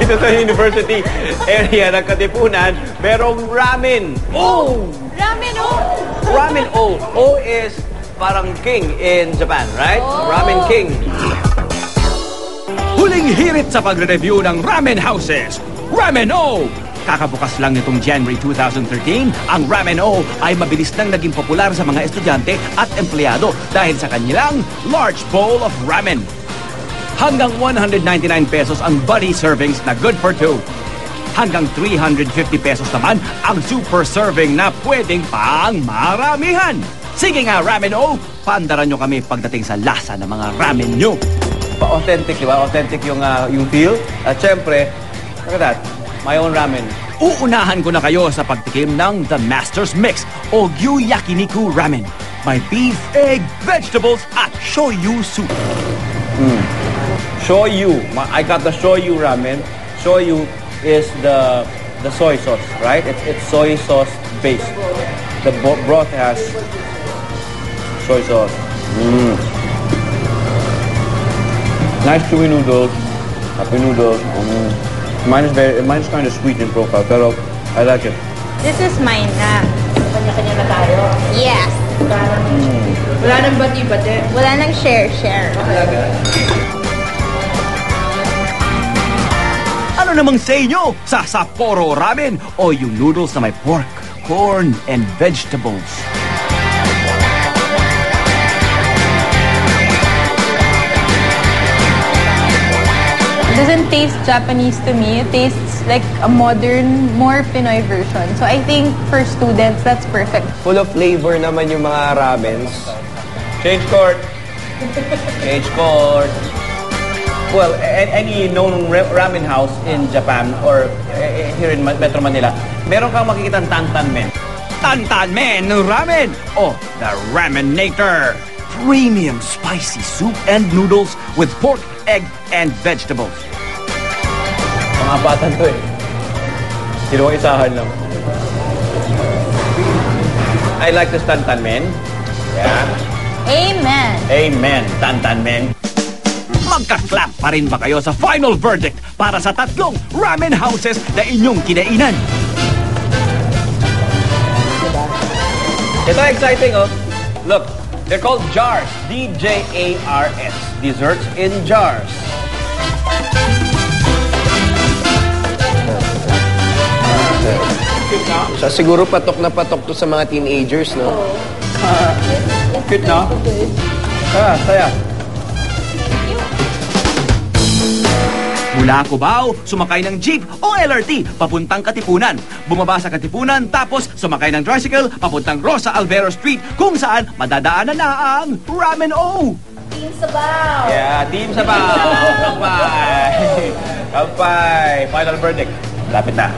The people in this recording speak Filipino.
dito sa University area ng Katipunan, merong ramen. Oh! Ramen, oh! Ramen O. O is parang king in Japan, right? Ramen king. Huling hirit sa pagre-review ng ramen houses, Ramen O! Kakabukas lang nitong January 2013, ang Ramen O ay mabilis nang naging popular sa mga estudyante at empleyado dahil sa kanilang large bowl of ramen. Hanggang 199 pesos ang buddy servings na good for two. Hanggang 350 pesos naman ang super serving na pwedeng pang maramihan. Sige nga, Ramen O, paandaran nyo kami pagdating sa lasa ng mga ramen nyo. Authentic, di ba? Authentic yung feel. At syempre, look at that, my own ramen. Uunahan ko na kayo sa pagtikim ng The Master's Mix o Gyu Yakiniku Ramen. May beef, egg, vegetables at shoyu soup. Shoyu. I got the shoyu ramen. Shoyu is the soy sauce, right? It's soy sauce based. The broth has soy sauce. Nice chewy noodles. Happy noodles. Mine is kind of sweet in profile, pero I like it. This is mine na. Kanya-kanya na tayo. Yes. Wala nang bati-bati. Wala nang share-share. Ano namang sa inyo? Sa Sapporo Ramen o yung noodles na may pork, corn, and vegetables? It doesn't taste Japanese to me. It tastes like a modern, more Pinoy version. So I think for students, that's perfect. Full of flavor naman yung mga ramens. Change court. Change court. Well, any known ramen house in Japan or here in Metro Manila, meron kang makikita Tantanmen. Tantanmen Ramen o the Ramenator. Premium spicy soup and noodles with pork, egg, and vegetables. Mga batan to eh. Silawang isahan lang. I like this Tantanmen. Yeah. Amen. Amen, Tantanmen. Magka-clap pa rin ba kayo sa final verdict para sa tatlong ramen houses na inyong kinainan? Ito exciting, oh. Look, they're called jars. D-J-A-R-S. Desserts in jars. So, siguro patok na patok to sa mga teenagers, no? Cute, no? Saya. Mula Cubao, sumakay ng jeep o LRT papuntang Katipunan. Bumaba sa Katipunan tapos sumakay ng tricycle papuntang Rosa Alvero Street kung saan madadaanan na ang Ramen O. Team Sabaw! Yeah, Team Sabaw. Kampay. Kampay. Final verdict. Lapit na.